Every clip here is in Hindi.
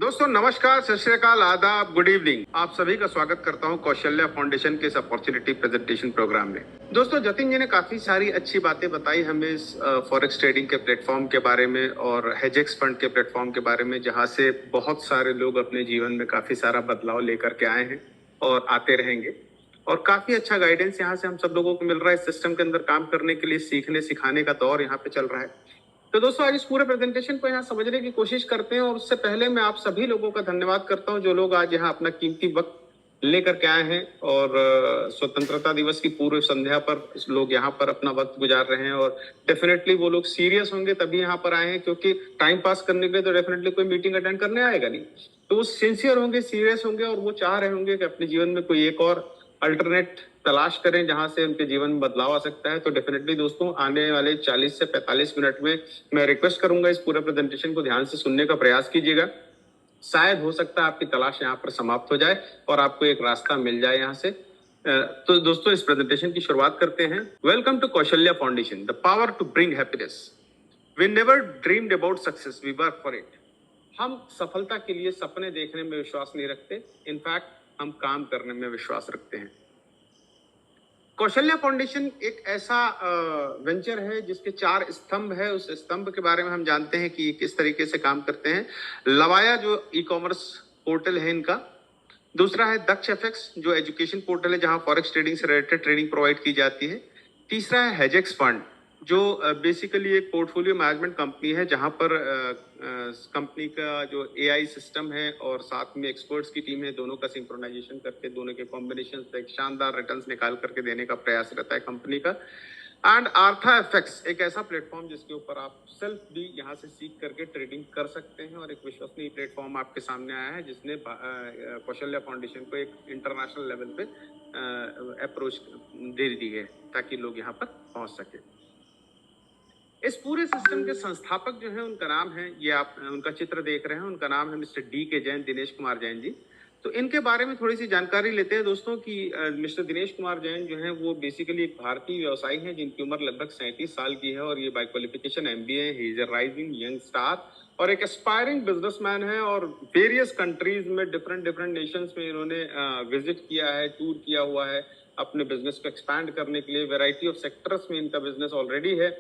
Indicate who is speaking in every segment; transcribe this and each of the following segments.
Speaker 1: दोस्तों नमस्कार, सत श्री अकाल, आदाब, गुड इवनिंग। आप सभी का स्वागत करता हूं कौशल्या फाउंडेशन के इस अपॉर्चुनिटी प्रेजेंटेशन प्रोग्राम में। दोस्तों जतिन जी ने काफी सारी अच्छी बातें बताई हमें इस फॉरेक्स ट्रेडिंग के प्लेटफॉर्म के बारे में और हेजेक्स फंड के प्लेटफॉर्म के बारे में, जहां से बहुत सारे लोग अपने जीवन में काफी सारा बदलाव लेकर के आए हैं और आते रहेंगे। और काफी अच्छा गाइडेंस यहाँ से हम सब लोगों को मिल रहा है। इस सिस्टम के अंदर काम करने के लिए सीखने सिखाने का दौर यहाँ पे चल रहा है। तो दोस्तों आज इस पूरे प्रेजेंटेशन को यहाँ समझने की कोशिश करते हैं। और उससे पहले मैं आप सभी लोगों का धन्यवाद करता हूँ जो लोग आज यहाँ अपना कीमती वक्त लेकर के आए हैं और स्वतंत्रता दिवस की पूर्व संध्या पर लोग यहाँ पर अपना वक्त गुजार रहे हैं। और डेफिनेटली वो लोग सीरियस होंगे तभी यहाँ पर आए हैं, क्योंकि टाइम पास करने के लिए तो डेफिनेटली कोई मीटिंग अटेंड करने आएगा नहीं। तो वो सिंसियर होंगे, सीरियस होंगे और वो चाह रहे होंगे कि अपने जीवन में कोई एक और अल्टरनेट तलाश करें जहां से उनके जीवन में बदलाव आ सकता है। तो डेफिनेटली दोस्तों आने वाले 40 से 45 मिनट में मैं रिक्वेस्ट करूंगा इस पूरे प्रेजेंटेशन को ध्यान से सुनने का प्रयास कीजिएगा। शायद हो सकता है आपकी तलाश यहाँ पर समाप्त हो जाए और आपको एक रास्ता मिल जाए यहाँ से। तो दोस्तों इस प्रेजेंटेशन की शुरुआत करते हैं। Welcome to Kaushalya foundation, the power to bring happiness. We never dreamed about success, we work for it. हम सफलता के लिए सपने देखने में विश्वास नहीं रखते, इनफैक्ट हम काम करने में विश्वास रखते हैं। कौशल्या फाउंडेशन एक ऐसा वेंचर है जिसके 4 स्तंभ है। उस स्तंभ के बारे में हम जानते हैं कि किस तरीके से काम करते हैं। लवाया जो ई कॉमर्स पोर्टल है इनका, दूसरा है दक्ष एफएक्स जो एजुकेशन पोर्टल है जहां फॉरेक्स ट्रेडिंग से रिलेटेड ट्रेनिंग प्रोवाइड की जाती है। तीसरा है हेजेक्स फंड जो बेसिकली एक पोर्टफोलियो मैनेजमेंट कंपनी है जहां पर कंपनी का जो एआई सिस्टम है और साथ में एक्सपर्ट्स की टीम है, दोनों का सिंक्रोनाइजेशन करके दोनों के कॉम्बिनेशन से एक शानदार रिटर्न्स निकाल करके देने का प्रयास रहता है कंपनी का। एंड आर्था एफएक्स एक ऐसा प्लेटफॉर्म जिसके ऊपर आप सेल्फ भी यहाँ से सीख करके ट्रेडिंग कर सकते हैं और एक विश्वसनीय प्लेटफॉर्म आपके सामने आया है जिसने कौशल्या फाउंडेशन को एक इंटरनेशनल लेवल पे अप्रोच दे दी है ताकि लोग यहाँ पर पहुंच सके। इस पूरे सिस्टम के संस्थापक जो है उनका नाम है, ये आप उनका चित्र देख रहे हैं, उनका नाम है मिस्टर डी के जैन, दिनेश कुमार जैन जी। तो इनके बारे में थोड़ी सी जानकारी लेते हैं दोस्तों कि मिस्टर दिनेश कुमार जैन जो है वो बेसिकली एक भारतीय व्यवसायी हैं जिनकी उम्र लगभग 37 साल की है और ये बाय क्वालिफिकेशन एमबीए है। He is a rising young star और एक एस्पायरिंग बिजनेसमैन है और वेरियस कंट्रीज में डिफरेंट नेशंस में इन्होंने विजिट किया है, टूर किया हुआ है अपने बिजनेस को एक्सपैंड करने के लिए। वैरायटी ऑफ सेक्टर्स में इनका बिजनेस ऑलरेडी है,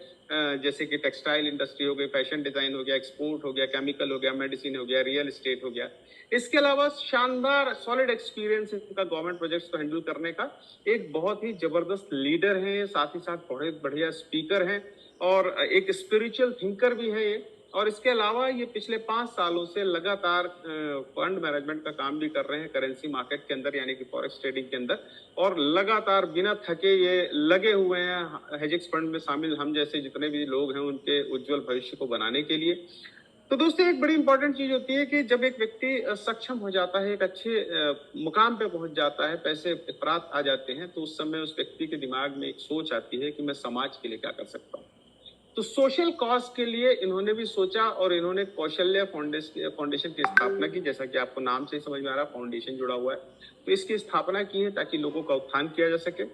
Speaker 1: जैसे कि टेक्सटाइल इंडस्ट्री हो गई, फैशन डिजाइन हो गया, एक्सपोर्ट हो गया, केमिकल हो गया, मेडिसिन हो गया, रियल एस्टेट हो गया। इसके अलावा शानदार सॉलिड एक्सपीरियंस इनका गवर्नमेंट प्रोजेक्ट्स को हैंडल करने का। एक बहुत ही जबरदस्त लीडर है, साथ ही साथ बहुत बढ़िया स्पीकर हैं और एक स्पिरिचुअल थिंकर भी है ये। और इसके अलावा ये पिछले 5 सालों से लगातार फंड मैनेजमेंट का काम भी कर रहे हैं करेंसी मार्केट के अंदर, यानी कि फॉरेक्स ट्रेडिंग के अंदर, और लगातार बिना थके ये लगे हुए हैं हेजेक्स फंड में शामिल हम जैसे जितने भी लोग हैं उनके उज्जवल भविष्य को बनाने के लिए। तो दोस्तों एक बड़ी इंपॉर्टेंट चीज होती है कि जब एक व्यक्ति सक्षम हो जाता है, एक अच्छे मुकाम पे पहुंच जाता है, पैसे प्राप्त आ जाते हैं, तो उस समय उस व्यक्ति के दिमाग में एक सोच आती है कि मैं समाज के लिए क्या कर सकता हूँ। तो सोशल कॉज के लिए इन्होंने भी सोचा और इन्होंने कौशल्या फाउंडेशन की स्थापना की। जैसा कि आपको नाम से ही समझ में आ रहा है, फाउंडेशन जुड़ा हुआ है, तो इसकी स्थापना की है ताकि लोगों का उत्थान किया जा सके।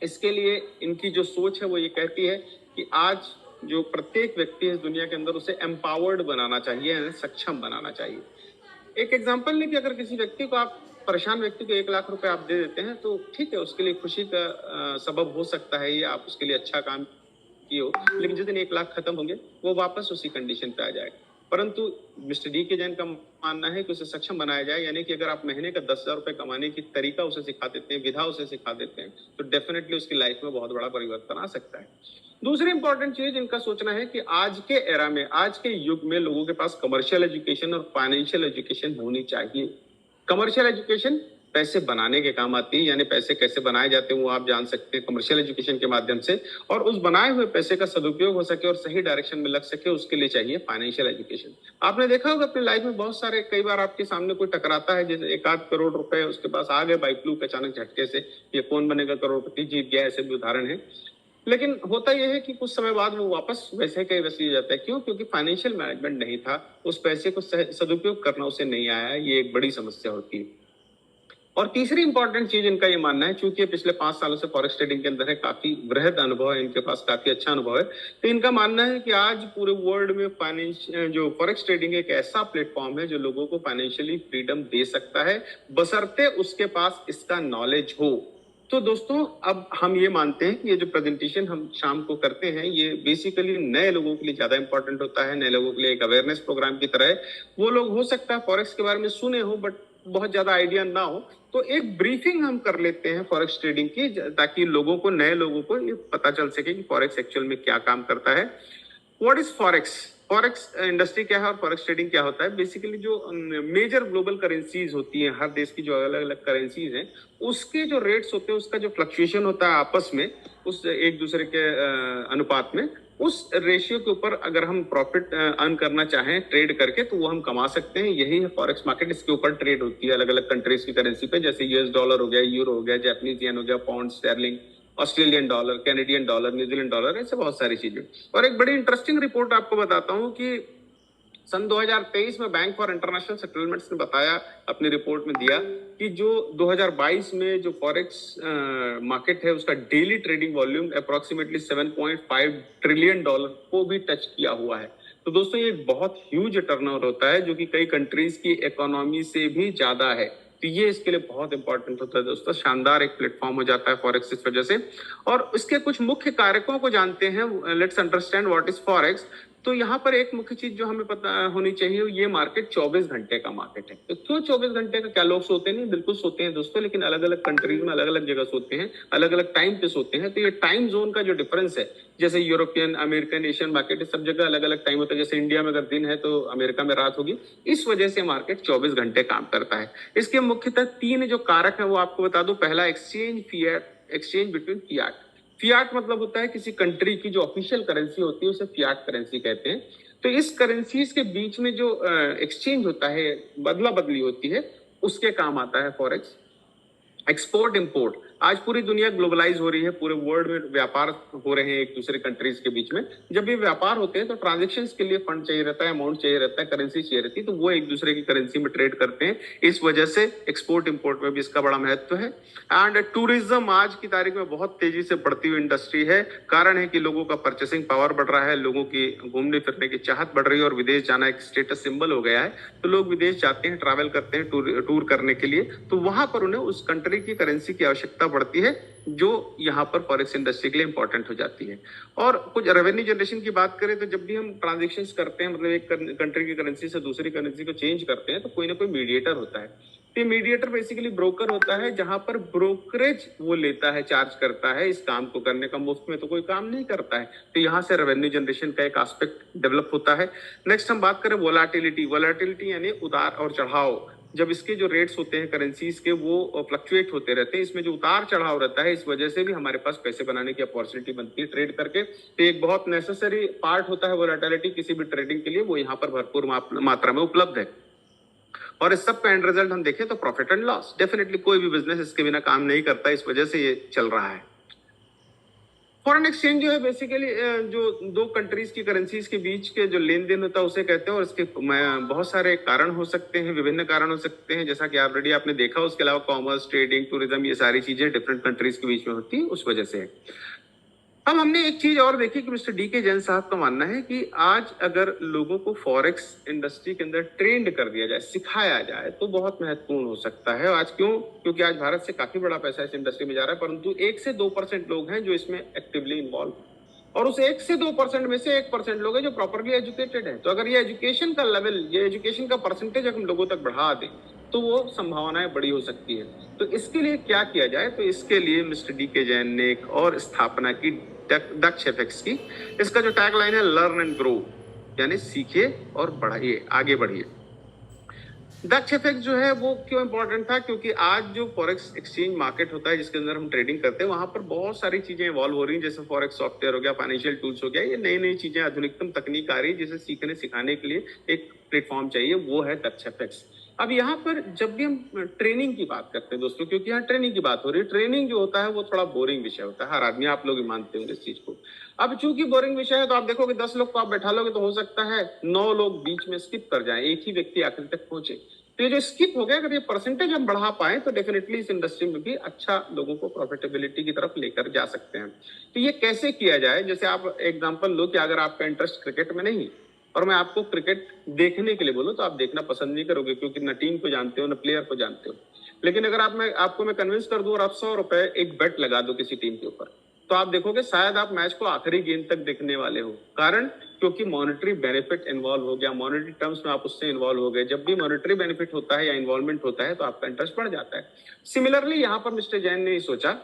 Speaker 1: इसके लिए इनकी जो सोच है वो ये कहती है कि आज जो प्रत्येक व्यक्ति है इस दुनिया के अंदर उसे एम्पावर्ड बनाना चाहिए, यानी सक्षम बनाना चाहिए। एक एग्जाम्पल नहीं कि अगर किसी व्यक्ति को आप परेशान व्यक्ति को 1 लाख रुपए आप दे देते हैं तो ठीक है, उसके लिए खुशी का सबब हो सकता है ये, आप उसके लिए अच्छा काम किए हो, लेकिन जिस दिन 1 लाख खत्म होंगे वो वापस उसी कंडीशन पे आ जाएगा। परंतु मिस्टर डी के जैन का मानना है कि उसे सक्षम बनाया जाए, यानी कि अगर आप महीने का 10,000 रुपए कमाने की तरीका उसे सिखा देते हैं, विधा उसे सिखा देते हैं, तो डेफिनेटली उसकी लाइफ में बहुत बड़ा परिवर्तन आ सकता है। दूसरी इंपॉर्टेंट चीज इनका सोचना है कि आज के एरा में, आज के युग में लोगों के पास कमर्शियल एजुकेशन और फाइनेंशियल एजुकेशन होनी चाहिए। कमर्शियल एजुकेशन पैसे बनाने के काम आती है, यानी पैसे कैसे बनाए जाते हैं वो आप जान सकते हैं कमर्शियल एजुकेशन के माध्यम से, और उस बनाए हुए पैसे का सदुपयोग हो सके और सही डायरेक्शन में लग सके, उसके लिए चाहिए फाइनेंशियल एजुकेशन। आपने देखा होगा अपनी लाइफ में बहुत सारे, कई बार आपके सामने कोई टकराता है, जैसे 1-8 करोड़ रुपए उसके पास आ गए बाई फ्लूक अचानक झटके से, ये कौन बनेगा करोड़पति, जीत गया, ऐसे भी उदाहरण है। लेकिन होता यह है कि कुछ समय बाद वो वापस वैसे के वैसे ही जाता है। क्यों? क्योंकि फाइनेंशियल मैनेजमेंट नहीं था, उस पैसे को सदुपयोग करना उसे नहीं आया। ये एक बड़ी समस्या होती है। और तीसरी इंपॉर्टेंट चीज इनका ये मानना है, चूंकि पिछले 5 सालों से फॉरेक्स ट्रेडिंग के अंदर है, काफी वृहद अनुभव है इनके पास, काफी अच्छा अनुभव है, तो इनका मानना है कि आज पूरे वर्ल्ड में फाइनेंस जो फॉरेक्स ट्रेडिंग एक ऐसा प्लेटफॉर्म है जो लोगों को फाइनेंशियली फ्रीडम दे सकता है, बशर्ते उसके पास इसका नॉलेज हो। तो दोस्तों अब हम ये मानते हैं कि ये जो प्रेजेंटेशन हम शाम को करते हैं ये बेसिकली नए लोगों के लिए ज्यादा इंपॉर्टेंट होता है, नए लोगों के लिए एक अवेयरनेस प्रोग्राम की तरह है। वो लोग हो सकता है फॉरेक्स के बारे में सुने हो बट बहुत ज्यादा आइडिया ना हो, तो एक ब्रीफिंग हम कर लेते हैं फॉरेक्स ट्रेडिंग की, ताकि लोगों को, नए लोगों को ये पता चल सके कि फॉरेक्स एक्चुअल में क्या काम करता है। What is forex? Forex industry क्या है और फॉरेक्स ट्रेडिंग क्या होता है? बेसिकली जो मेजर ग्लोबल करेंसीज होती हैं, हर देश की जो अलग अलग करेंसीज हैं, उसके जो रेट्स होते हैं, उसका जो फ्लक्चुएशन होता है आपस में, उस एक दूसरे के अनुपात में, उस रेशियो के ऊपर अगर हम प्रॉफिट अर्न करना चाहें ट्रेड करके, तो वो हम कमा सकते हैं। यही है फॉरेक्स मार्केट। इसके ऊपर ट्रेड होती है अलग अलग कंट्रीज की करेंसी पे, जैसे यूएस डॉलर हो गया, यूरो हो गया, जापानीज येन हो गया, pound sterling, Australian dollar, Canadian dollar, New Zealand dollar, ऐसे बहुत सारी चीजें। और एक बड़ी इंटरेस्टिंग रिपोर्ट आपको बताता हूं कि सन 2023 में बैंक फॉर इंटरनेशनल सेटलमेंट्स ने बताया, अपनी रिपोर्ट में दिया कि जो 2022 में जो फॉरेक्स मार्केट है उसका daily trading volume approximately 7.5 trillion dollar को भी टच किया हुआ है। तो दोस्तों ये एक बहुत ह्यूज टर्नओवर होता है जो कि कई कंट्रीज की इकोनॉमी से भी ज्यादा है। तो ये इसके लिए बहुत इंपॉर्टेंट होता है दोस्तों, शानदार एक प्लेटफॉर्म हो जाता है फॉरेक्स इस वजह से। और इसके कुछ मुख्य कारकों को जानते हैं। Let's understand what is forex. तो यहाँ पर एक मुख्य चीज जो हमें पता होनी चाहिए, ये मार्केट 24 घंटे का मार्केट है। तो क्यों 24 घंटे का? क्या लोग सोते नहीं? बिल्कुल सोते हैं दोस्तों, लेकिन अलग अलग कंट्रीज में अलग अलग जगह सोते हैं, अलग अलग टाइम पे सोते हैं। तो ये टाइम जोन का जो डिफरेंस है, जैसे यूरोपियन, अमेरिकन, एशियन मार्केट, सब जगह अलग अलग टाइम होता है। जैसे इंडिया में अगर दिन है तो अमेरिका में रात होगी, इस वजह से मार्केट 24 घंटे काम करता है। इसके मुख्यतः 3 जो कारक है वो आपको बता दूं। पहला, एक्सचेंज बिटवीन फियाट। फियाट मतलब होता है किसी कंट्री की जो ऑफिशियल करेंसी होती है उसे फियाट करेंसी कहते हैं। तो इस करेंसीज के बीच में जो एक्सचेंज होता है, बदला बदली होती है, उसके काम आता है फॉरेक्स। एक्सपोर्ट इंपोर्ट, आज पूरी दुनिया ग्लोबलाइज हो रही है, पूरे वर्ल्ड में व्यापार हो रहे हैं एक दूसरे कंट्रीज के बीच में। जब ये व्यापार होते हैं तो ट्रांजेक्शन्स के लिए फंड चाहिए रहता है, अमाउंट चाहिए रहता है, करेंसी चाहिए रहती है, तो वो एक दूसरे की करेंसी में ट्रेड करते हैं। इस वजह से एक्सपोर्ट इंपोर्ट में भी इसका बड़ा महत्व है। एंड टूरिज्म आज की तारीख में बहुत तेजी से बढ़ती हुई इंडस्ट्री है। कारण है कि लोगों का परचेसिंग पावर बढ़ रहा है, लोगों की घूमने फिरने की चाहत बढ़ रही है और विदेश जाना एक स्टेटस सिंबल हो गया है। तो लोग विदेश जाते हैं, ट्रैवल करते हैं टूर करने के लिए, तो वहां पर उन्हें उस कंट्री की करेंसी की आवश्यकता पड़ती है, जो यहाँ पर फॉरेक्स इंडस्ट्री के लिए इंपॉर्टेंट हो जाती है। और कुछ रेवेन्यू जनरेशन की बात करें तो जब भी हम ट्रांजेक्शन्स करते हैं, मतलब एक कंट्री की करेंसी से दूसरी करेंसी को चेंज करते हैं, तो कोई ना कोई मीडिएटर होता है। तो मीडिएटर बेसिकली ब्रोकर होता है, जहां पर ब्रोकरेज वो लेता है, चार्ज करता है इस काम को करने का। मुफ्त में तो कोई काम नहीं करता है। तो यहाँ से रेवेन्यू जनरेशन का एक एस्पेक्ट डेवलप होता है। नेक्स्ट हम बात करें वोलाटिलिटी। वोलाटिलिटी यानी उतार और चढ़ाव। जब इसके जो रेट्स होते हैं करेंसीज के, वो फ्लक्चुएट होते रहते हैं, इसमें जो उतार चढ़ाव रहता है, इस वजह से भी हमारे पास पैसे बनाने की अपॉर्चुनिटी बनती है ट्रेड करके। तो एक बहुत नेसेसरी पार्ट होता है वोलेटिलिटी किसी भी ट्रेडिंग के लिए, वो यहाँ पर भरपूर मात्रा में उपलब्ध है। और इस सब का एंड रिजल्ट हम देखें तो प्रॉफिट एंड लॉस। डेफिनेटली कोई भी बिजनेस इसके बिना काम नहीं करता, इस वजह से ये चल रहा है। फॉरेन एक्सचेंज जो है बेसिकली जो दो कंट्रीज की करेंसीज के बीच के जो लेन देन होता है उसे कहते हैं। और इसके बहुत सारे कारण हो सकते हैं, विभिन्न कारण हो सकते हैं, जैसा कि ऑलरेडी आपने देखा। उसके अलावा कॉमर्स, ट्रेडिंग, टूरिज्म, ये सारी चीजें डिफरेंट कंट्रीज के बीच में होती है, उस वजह से है। अब हमने एक चीज और देखी कि मिस्टर डी के जैन साहब का मानना है कि आज अगर लोगों को फॉरेक्स इंडस्ट्री के अंदर ट्रेंड कर दिया जाए, सिखाया जाए, तो बहुत महत्वपूर्ण हो सकता है। आज क्यों? क्योंकि आज भारत से काफी बड़ा पैसा इस इंडस्ट्री में जा रहा है, परंतु 1 से 2% लोग हैं जो इसमें एक्टिवली इन्वॉल्व, और उस 1 से 2% में से 1% लोग हैं जो प्रॉपरली एजुकेटेड है। तो अगर ये एजुकेशन का लेवल, ये एजुकेशन का परसेंटेज हम लोगों तक बढ़ा दें, तो वो संभावनाएं बड़ी हो सकती है। तो इसके लिए क्या किया जाए? तो इसके लिए मिस्टर डी के जैन ने एक और स्थापना की, दक्ष एफएक्स की। इसका जो टैगलाइन है, लर्न एंड ग्रो, यानी सीखिए और बढ़ाइए, आगे बढ़िए। दक्ष एफएक्स जो है वो क्यों इंपॉर्टेंट था? क्योंकि आज जो फॉरेक्स एक्सचेंज मार्केट होता है जिसके अंदर हम ट्रेडिंग करते हैं, वहां पर बहुत सारी चीजें इवॉल्व हो रही हैं, जैसे फॉरेक्स सॉफ्टवेयर हो गया, फाइनेंशियल टूल्स हो गया, ये नई नई चीजें, आधुनिकतम तकनीक आ रही है, जिसे सीखने सिखाने के लिए एक प्लेटफॉर्म चाहिए, वो है दक्ष एफएक्स। अब यहाँ पर जब भी हम ट्रेनिंग की बात करते हैं दोस्तों, क्योंकि यहाँ ट्रेनिंग की बात हो रही है, ट्रेनिंग जो होता है वो थोड़ा बोरिंग विषय होता है, हर आदमी, आप लोग भी मानते होंगे इस चीज को। अब चूंकि बोरिंग विषय है, तो आप देखोगे 10 लोग को आप बैठा लोगे तो हो सकता है 9 लोग बीच में स्किप कर जाएं, एक ही व्यक्ति आखिर तक पहुंचे। तो ये जो स्किप हो गया, अगर ये परसेंटेज हम बढ़ा पाए तो डेफिनेटली इस इंडस्ट्री में भी अच्छा लोगों को प्रॉफिटेबिलिटी की तरफ लेकर जा सकते हैं। तो ये कैसे किया जाए, जैसे आप एग्जांपल लो कि अगर आपका इंटरेस्ट क्रिकेट में नहीं और मैं आपको क्रिकेट देखने के लिए बोलूं तो आप देखना पसंद नहीं करोगे, क्योंकि ना टीम को जानते हो ना प्लेयर को जानते हो। लेकिन अगर आपको मैं कन्विंस कर दूं और आप 100 रुपए एक बेट लगा दो किसी टीम के ऊपर, तो आप देखोगे शायद आप मैच को आखिरी गेंद तक देखने वाले हो। कारण क्योंकि मॉनेटरी बेनिफिट इन्वॉल्व हो गया, मॉनेटरी टर्म्स में आप उससे इन्वॉल्व हो गए। जब भी मॉनेटरी बेनिफिट होता है या इन्वॉल्वमेंट होता है तो आपका इंटरेस्ट बढ़ जाता है। सिमिलरली यहाँ पर मिस्टर जैन ने सोचा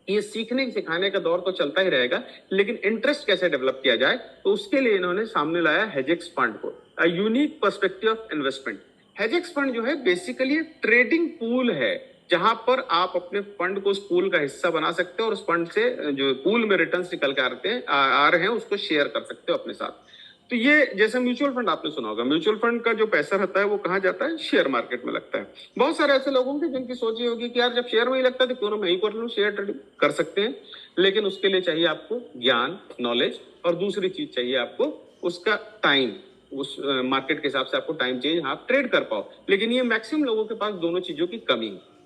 Speaker 1: ये सीखने सिखाने का दौर तो चलता ही रहेगा, लेकिन इंटरेस्ट कैसे डेवलप किया जाए, तो उसके लिए इन्होंने सामने लाया हेजेक्स फंड को, a unique perspective of investment. Hedgex fund जो है बेसिकली ट्रेडिंग पूल है, जहां पर आप अपने फंड को उस पूल का हिस्सा बना सकते हो और उस फंड से जो पूल में रिटर्न्स निकल के आ रहे हैं उसको शेयर कर सकते हो अपने साथ। तो ये जैसे म्यूचुअल फंड आपने सुना होगा, म्यूचुअल फंड का जो पैसा रहता है वो कहाँ जाता है, शेयर मार्केट में लगता है। बहुत सारे ऐसे लोगों की जिनकी सोच ये होगी कि यार जब शेयर में ही लगता है तो क्यों ना मैं ही कर लूं, शेयर ट्रेडिंग कर सकते हैं। लेकिन उसके लिए चाहिए आपको ज्ञान, नॉलेज, और दूसरी चीज चाहिए आपको उसका टाइम। उस मार्केट के हिसाब से आपको टाइम चाहिए, आप ट्रेड कर पाओ। लेकिन ये मैक्सिमम लोगों के पास दोनों चीजों की कमी है।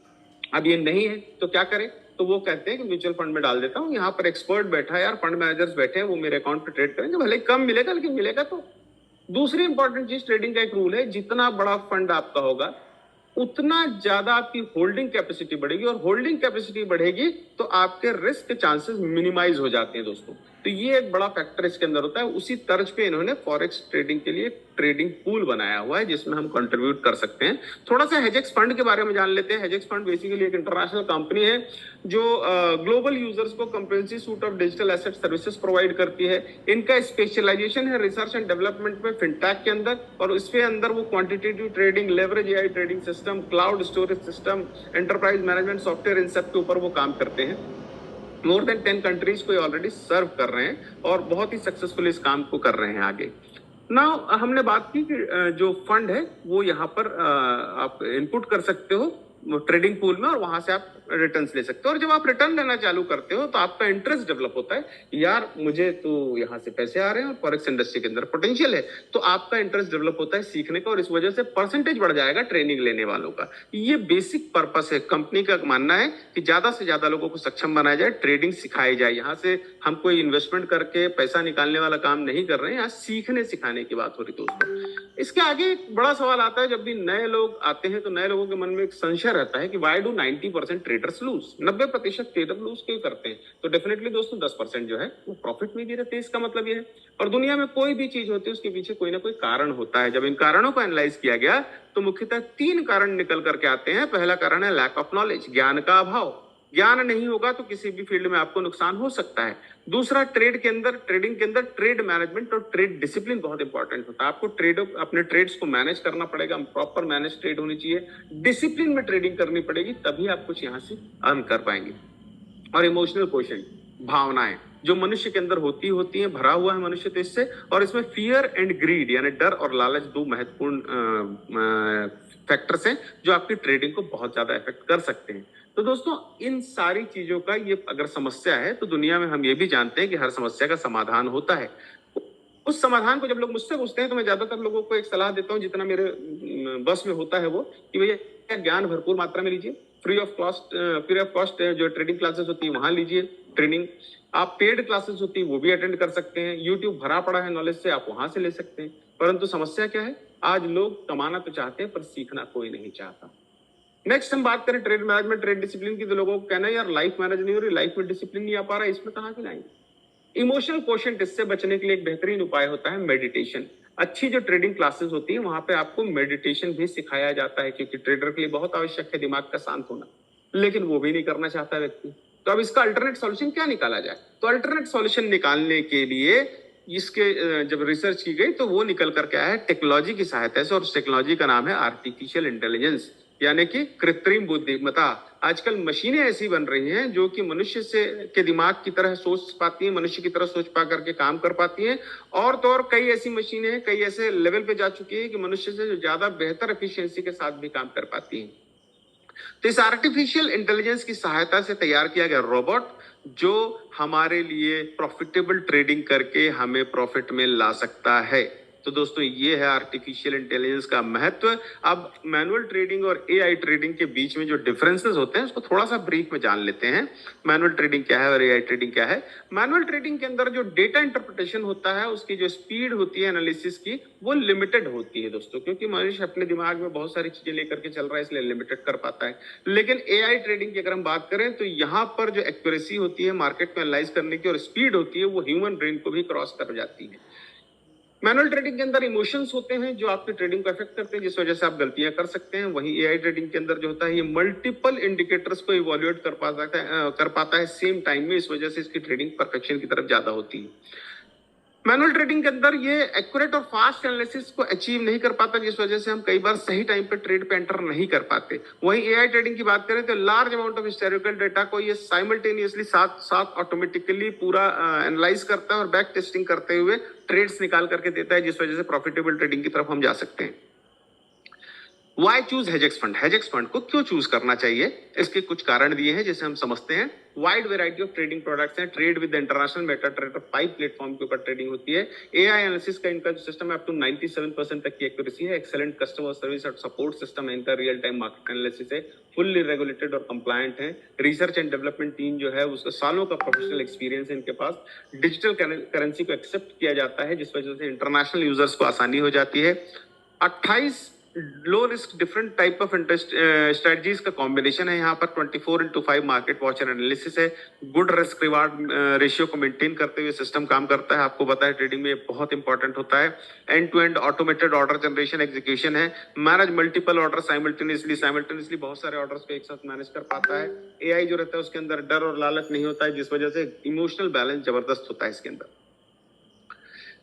Speaker 1: अब ये नहीं है तो क्या करें, तो वो कहते हैं कि म्यूचुअल फंड में डाल देता हूँ, यहाँ पर एक्सपर्ट बैठा है यार, फंड मैनेजर्स बैठे हैं, वो मेरे अकाउंट पे ट्रेड करेंगे, भले कम मिलेगा लेकिन मिलेगा। तो दूसरी इंपॉर्टेंट चीज, ट्रेडिंग का एक रूल है, जितना बड़ा फंड आपका होगा उतना ज्यादा आपकी होल्डिंग कैपेसिटी बढ़ेगी, और होल्डिंग कैपेसिटी बढ़ेगी तो आपके रिस्क के चांसेस मिनिमाइज हो जाते हैं दोस्तों। तो ये एक बड़ा फैक्टर इसके अंदर होता है। उसी तर्ज पे इन्होंने फॉरेक्स ट्रेडिंग के लिए ट्रेडिंग पूल बनाया हुआ है जिसमें हम कंट्रीब्यूट कर सकते हैं। थोड़ा सा हेजेक्स फंड के बारे में जान लेते हैं। हेजेक्स फंड बेसिकली एक इंटरनेशनल कंपनी है जो ग्लोबल यूजर्स को comprehensive suite of digital asset services provide करती है। इनका स्पेशलाइजेशन है रिसर्च एंड डेवलपमेंट में, फिनटेक के अंदर, और इसके अंदर वो quantitative trading, leverage AI trading system, cloud storage system, enterprise management software, इन सब के ऊपर वो काम करते हैं। मोर देन 10 कंट्रीज को ऑलरेडी सर्व कर रहे हैं और बहुत ही सक्सेसफुल इस काम को कर रहे हैं आगे। नाउ हमने बात की कि जो फंड है वो यहाँ पर आप इनपुट कर सकते हो ट्रेडिंग पूल में और वहां से आप रिटर्न्स ले सकते हो। और जब आप रिटर्न लेना चालू करते हो तो आपका इंटरेस्ट डेवलप होता है, यार मुझे तो यहाँ से पैसे आ रहे हैं और फॉरेक्स इंडस्ट्री के अंदर पोटेंशियल है, तो आपका इंटरेस्ट डेवलप होता है सीखने का, और इस वजह से परसेंटेज बढ़ जाएगा ट्रेनिंग लेने वालों का। ये बेसिक पर्पस है। कंपनी का मानना है कि ज्यादा से ज्यादा लोगों को सक्षम बनाया जाए, ट्रेडिंग सिखाई जाए। यहाँ से हम कोई इन्वेस्टमेंट करके पैसा निकालने वाला काम नहीं कर रहे हैं, यहाँ सीखने सिखाने की बात हो रही दोस्तों। इसके आगे एक बड़ा सवाल आता है, जब भी नए लोग आते हैं तो नए लोगों के मन में एक संशय रहता है कि why do 90% traders lose, 90% trader lose क्यों करते हैं। तो डेफिनेटली दोस्तों 10% जो है वो प्रॉफिट में भी रहते हैं, इसका मतलब ये है। और दुनिया में कोई भी चीज होती है उसके पीछे कोई ना कोई कारण होता है। जब इन कारणों को एनालाइज किया गया तो मुख्यतः 3 कारण निकल करके आते हैं। पहला कारण है लैक ऑफ नॉलेज, ज्ञान का अभाव। ज्ञान नहीं होगा तो किसी भी फील्ड में आपको नुकसान हो सकता है। दूसरा, ट्रेडिंग के अंदर ट्रेड मैनेजमेंट और ट्रेड डिसिप्लिन बहुत इंपॉर्टेंट होता है। आपको अपने ट्रेड्स को मैनेज करना पड़ेगा, प्रॉपर मैनेज ट्रेड होनी चाहिए, डिसिप्लिन में ट्रेडिंग करनी पड़ेगी, तभी आप कुछ यहाँ से अर्न कर पाएंगे। और इमोशनल क्वेश्चन, भावनाएं जो मनुष्य के अंदर होती हैं, भरा हुआ है मनुष्य तो इससे। और इसमें फियर एंड ग्रीड यानी डर और लालच 2 महत्वपूर्ण फैक्टर्स हैं जो आपकी ट्रेडिंग को बहुत ज्यादा इफेक्ट कर सकते हैं। तो दोस्तों इन सारी चीजों का ये अगर समस्या है तो दुनिया में हम ये भी जानते हैं कि हर समस्या का समाधान होता है। उस समाधान को जब लोग मुझसे पूछते हैं तो मैं ज्यादातर लोगों को एक सलाह देता हूं जितना मेरे बस में होता है वो, कि भैया ज्ञान भरपूर मात्रा में लीजिए, फ्री ऑफ कॉस्ट जो ट्रेडिंग क्लासेस होती है वहां लीजिए ट्रेनिंग। आप पेड क्लासेस होती है वो भी अटेंड कर सकते हैं, यूट्यूब भरा पड़ा है नॉलेज से, आप वहां से ले सकते हैं। परंतु समस्या क्या है, आज लोग कमाना तो चाहते हैं पर सीखना कोई नहीं चाहता। नेक्स्ट हम बात करें ट्रेड मैनेजमेंट, ट्रेड डिसिप्लिन की। तो लोगों को कहना है यार लाइफ मैनेज नहीं हो रही, लाइफ में डिसिप्लिन नहीं आ पा रहा है, इसमें कहां से लाएंगे। इमोशनल क्वेश्चन, इससे बचने के लिए एक बेहतरीन उपाय होता है मेडिटेशन। अच्छी जो ट्रेडिंग क्लासेस होती है वहां पे आपको मेडिटेशन भी सिखाया जाता है, क्योंकि ट्रेडर के लिए बहुत आवश्यक है दिमाग का शांत होना, लेकिन वो भी नहीं करना चाहता व्यक्ति। तो अब इसका अल्टरनेट सॉल्यूशन क्या निकाला जाए। तो अल्टरनेट सॉल्यूशन निकालने के लिए इसके जब रिसर्च की गई तो वो निकल करके आया है टेक्नोलॉजी की सहायता से, और उस टेक्नोलॉजी का नाम है आर्टिफिशियल इंटेलिजेंस, यानी कि कृत्रिम बुद्धिमत्ता। आजकल मशीनें ऐसी बन रही हैं जो कि मनुष्य से के दिमाग की तरह सोच पाती हैं, मनुष्य की तरह सोच पा करके काम कर पाती हैं। और तो और कई ऐसी मशीनें कई ऐसे लेवल पे जा चुकी है कि मनुष्य से ज्यादा बेहतर एफिशिएंसी के साथ भी काम कर पाती हैं। तो इस आर्टिफिशियल इंटेलिजेंस की सहायता से तैयार किया गया रोबोट जो हमारे लिए प्रॉफिटेबल ट्रेडिंग करके हमें प्रॉफिट में ला सकता है। तो दोस्तों ये है आर्टिफिशियल इंटेलिजेंस का महत्व। अब मैनुअल ट्रेडिंग और एआई ट्रेडिंग के बीच में जो डिफरेंसेस होते हैं उसको थोड़ा सा ब्रीफ में जान लेते हैं। मैनुअल ट्रेडिंग क्या है और एआई ट्रेडिंग क्या है। मैनुअल ट्रेडिंग के अंदर जो डेटा इंटरप्रिटेशन होता है उसकी जो स्पीड होती है एनालिसिस की वो लिमिटेड होती है दोस्तों, क्योंकि मनुष्य अपने दिमाग में बहुत सारी चीजें लेकर के चल रहा है इसलिए लिमिटेड कर पाता है। लेकिन एआई ट्रेडिंग की अगर हम बात करें तो यहाँ पर जो एक्यूरेसी होती है मार्केट में एनालाइज करने की और स्पीड होती है वो ह्यूमन ब्रेन को भी क्रॉस कर जाती है। मैनुअल ट्रेडिंग के अंदर इमोशंस होते हैं जो आपकी ट्रेडिंग को अफेक्ट करते हैं, जिस वजह से आप गलतियां कर सकते हैं। वहीं एआई ट्रेडिंग के अंदर जो होता है ये मल्टीपल इंडिकेटर्स को इवोल्यूएट कर पाता है सेम टाइम में, इस वजह से इसकी ट्रेडिंग परफेक्शन की तरफ ज्यादा होती है। मैनुअल ट्रेडिंग के अंदर ये एक्यूरेट और फास्ट एनालिसिस को अचीव नहीं कर पाता, जिस वजह से हम कई बार सही टाइम पे ट्रेड पे एंटर नहीं कर पाते। वहीं एआई ट्रेडिंग की बात करें तो large amount of historical data को ये साइमल्टेनियसली साथ साथ ऑटोमेटिकली पूरा एनालाइज करता है और बैक टेस्टिंग करते हुए ट्रेड्स निकाल करके देता है, जिस वजह से प्रॉफिटेबल ट्रेडिंग की तरफ हम जा सकते हैं। वाई चूज हेजेक्स फंड, हेजेक्स फंड को क्यों चूज करना चाहिए, इसके कुछ कारण दिए हैं जिसे हम समझते हैं। Wide variety of trading products हैं, trade with international meta trader 5 platform के ऊपर ट्रेडिंग होती है। एआई एनालिसिस का इनका जो सिस्टम है अप टू 97% तक की एक्यूरेसी है। एक्सेलेंट कस्टमर सर्विस और सपोर्ट सिस्टम है, इनका रियल टाइम मार्केट एनालिसिस है, फुल्ली रेगुलेटेड और कंप्लायंट है। रिसर्च एंड डेवलपमेंट टीम जो है उसका सालों का प्रोफेशनल एक्सपीरियंस है इनके पास। डिजिटल करेंसी को एक्सेप्ट किया जाता है जिस वजह से इंटरनेशनल यूजर्स को आसानी हो जाती है। 28 low risk different type of interest strategies का कॉम्बिनेशन है यहाँ पर। 24/5 मार्केट वॉच एंड एनालिसिस है। गुड रिस्क रिवार्ड रेशियो को मेंटेन करते हुए सिस्टम काम करता है। आपको पता है ट्रेडिंग में बहुत इंपॉर्टेंट होता है। End to end automated order generation execution है। मैनेज मल्टीपल ऑर्डर साइमल्टेनियसली बहुत सारे ऑर्डर्स को एक साथ मैनेज कर पाता है। एआई जो रहता है उसके अंदर डर और लालच नहीं होता है, जिस वजह से इमोशनल बैलेंस जबरदस्त होता है इसके अंदर।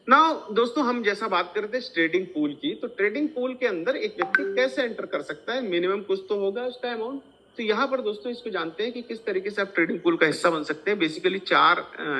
Speaker 1: नाउ दोस्तों हम जैसा बात करते हैं ट्रेडिंग पूल की, तो ट्रेडिंग पूल के अंदर एक व्यक्ति कैसे एंटर कर सकता है, मिनिमम कुछ तो होगा उसका अमाउंट। तो यहाँ पर दोस्तों इसको जानते हैं कि किस तरीके से आप ट्रेडिंग पूल का हिस्सा बन सकते हैं। बेसिकली 4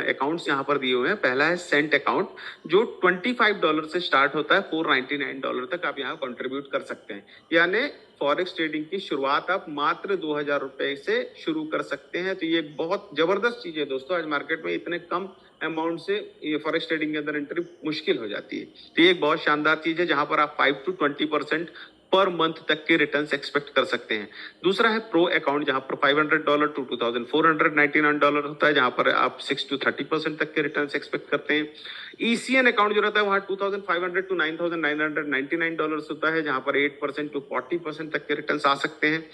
Speaker 1: अकाउंट्स यहाँ पर दिए हुए हैं। पहला है सेंट अकाउंट जो $25 से स्टार्ट होता है, $499 तक आप यहाँ कंट्रीब्यूट कर सकते हैं। यानी फॉरेक्स ट्रेडिंग की शुरुआत आप मात्र 2000 रुपए से शुरू कर सकते हैं। तो ये बहुत जबरदस्त चीज है दोस्तों, आज मार्केट में इतने कम अमाउंट से ये फॉरेक्स ट्रेडिंग के अंदर एंट्री मुश्किल हो जाती है। तो ये एक बहुत शानदार चीज है जहां पर आप 5 to 20% पर मंथ तक के रिटर्न्स एक्सपेक्ट कर सकते हैं। दूसरा है प्रो अकाउंट जहां पर $500 to $2499 होता है, जहां पर आप 6 to 30% तक के रिटर्न्स एक्सपेक्ट करते हैं। ईसीएन अकाउंट जो रहता है वहां $2500 to $9999 होता है, जहां पर 8% to 40% तक के रिटर्न्स आ सकते हैं।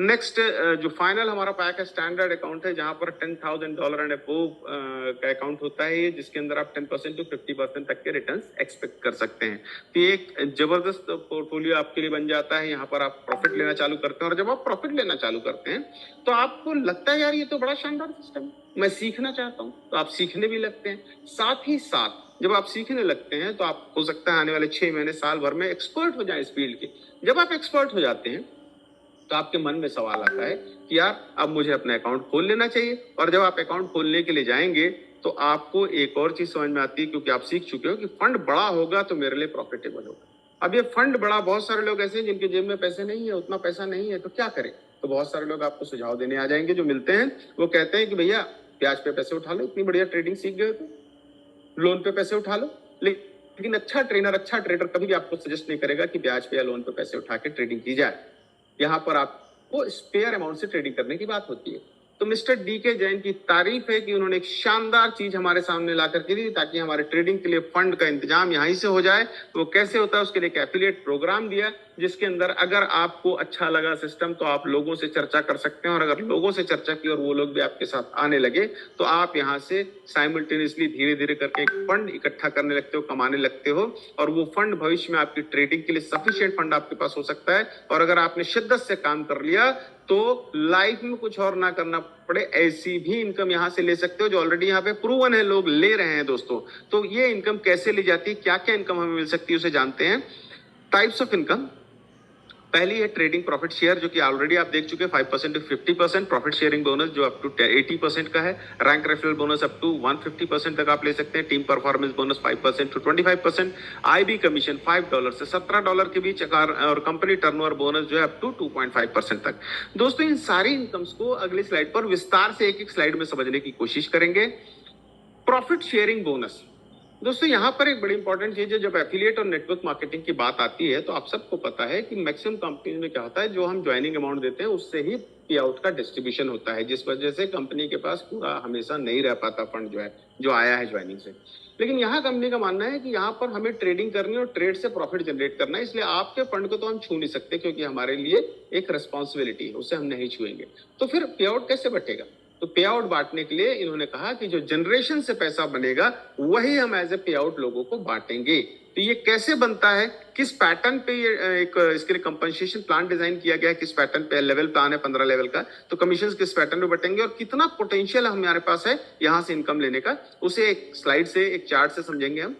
Speaker 1: नेक्स्ट जो फाइनल हमारा पैक है स्टैंडर्ड अकाउंट है, जहां पर $10,000 एंड अबोव का अकाउंट होता है, जिसके अंदर आप 10% to 50% तक के रिटर्न्स एक्सपेक्ट कर सकते हैं। तो ये एक जबरदस्त पोर्टफोलियो आपके लिए बन जाता है। यहाँ पर आप प्रॉफिट लेना चालू करते हैं और जब आप प्रॉफिट लेना चालू करते हैं तो आपको लगता है यार ये तो बड़ा शानदार सिस्टम है, मैं सीखना चाहता हूँ, तो आप सीखने भी लगते हैं। साथ ही साथ जब आप सीखने लगते हैं तो आप हो सकता है आने वाले 6 महीने साल भर में एक्सपर्ट हो जाए इस फील्ड के। जब आप एक्सपर्ट हो जाते हैं तो आपके मन में सवाल आता है कि यार अब मुझे अपना अकाउंट खोल लेना चाहिए। और जब आप अकाउंट खोलने के लिए जाएंगे तो आपको एक और चीज समझ में आती है, क्योंकि आप सीख चुके हो कि फंड बड़ा होगा तो मेरे लिए प्रॉफिटेबल होगा। अब ये फंड बड़ा, बहुत सारे लोग ऐसे हैं जिनके जेब में पैसे नहीं है, उतना पैसा नहीं है, तो क्या करें। तो बहुत सारे लोग आपको सुझाव देने आ जाएंगे जो मिलते हैं, वो कहते हैं कि भैया ब्याज पे पैसे उठा लो, इतनी बढ़िया ट्रेडिंग सीख गए तो लोन पे पैसे उठा लो। लेकिन अच्छा ट्रेनर, अच्छा ट्रेडर कभी भी आपको सजेस्ट नहीं करेगा कि ब्याज पे या लोन पे पैसे उठा के ट्रेडिंग की जाए। यहाँ पर आपको स्पेयर अमाउंट से ट्रेडिंग करने की बात होती है। तो मिस्टर डीके जैन की तारीफ है कि उन्होंने एक शानदार चीज हमारे सामने ला करके दी ताकि हमारे ट्रेडिंग के लिए फंड का इंतजाम यहीं से हो जाए। तो वो कैसे होता है उसके लिए एक एफिलिएट प्रोग्राम दिया, जिसके अंदर अगर आपको अच्छा लगा सिस्टम तो आप लोगों से चर्चा कर सकते हैं, और अगर लोगों से चर्चा की और वो लोग भी आपके साथ आने लगे तो आप यहाँ से साइमल्टेनियसली धीरे धीरे करके एक फंड इकट्ठा करने लगते हो, कमाने लगते हो, और वो फंड भविष्य में आपकी ट्रेडिंग के लिए सफिशिएंट फंड आपके पास हो सकता है। और अगर आपने शिद्दत से काम कर लिया तो लाइफ में कुछ और ना करना पड़े, ऐसी भी इनकम यहां से ले सकते हो जो ऑलरेडी यहाँ पे प्रूवन है, लोग ले रहे हैं दोस्तों। तो ये इनकम कैसे ली जाती है, क्या क्या इनकम हमें मिल सकती है, उसे जानते हैं। टाइप्स ऑफ इनकम, पहली है ट्रेडिंग प्रॉफिट शेयर, जो कि ऑलरेडी आप देख चुके हैं 5% to 50%। प्रॉफिट शेयरिंग बोनस जो अप टू 80% का है। Rank referral bonus up to 150% तक आप ले सकते हैं। Team performance bonus 5% to 25%। IB commission $5 से $17 के बीच, और कंपनी टर्नओवर बोनस जो है अप टू 2.5% तक। दोस्तों इन सारी इनकम्स को अगली स्लाइड पर विस्तार से एक एक स्लाइड में समझने की कोशिश करेंगे। प्रॉफिट शेयरिंग बोनस, दोस्तों यहाँ पर एक बड़ी इंपॉर्टेंट चीज है, जब एफिलिएट और नेटवर्क मार्केटिंग की बात आती है तो आप सबको पता है कि मैक्सिमम कंपनीज में क्या होता है, जो हम ज्वाइनिंग अमाउंट देते हैं उससे ही पे आउट का डिस्ट्रीब्यूशन होता है, जिस वजह से कंपनी के पास पूरा हमेशा नहीं रह पाता फंड जो है, जो आया है ज्वाइनिंग से। लेकिन यहाँ कंपनी का मानना है कि यहाँ पर हमें ट्रेडिंग करनी है और ट्रेड से प्रॉफिट जनरेट करना है, इसलिए आपके फंड को तो हम छू नहीं सकते क्योंकि हमारे लिए एक रेस्पॉन्सिबिलिटी है, उसे हम नहीं छुएंगे। तो फिर पे आउट कैसे बटेगा? तो पे आउट बांटने के लिए इन्होंने कहा कि जो जनरेशन से पैसा बनेगा वही हम एज ए पे आउट लोगों को बांटेंगे। तो ये कैसे बनता है, किस पैटर्न पे ये एक इसके लिए कंपनसेशन प्लान डिजाइन किया गया है, किस पैटर्न पे लेवल प्लान है 15 लेवल का, तो कमीशन किस पैटर्न में बटेंगे और कितना पोटेंशियल हमारे पास है यहाँ से इनकम लेने का, उसे एक स्लाइड से, एक चार्ट से समझेंगे हम।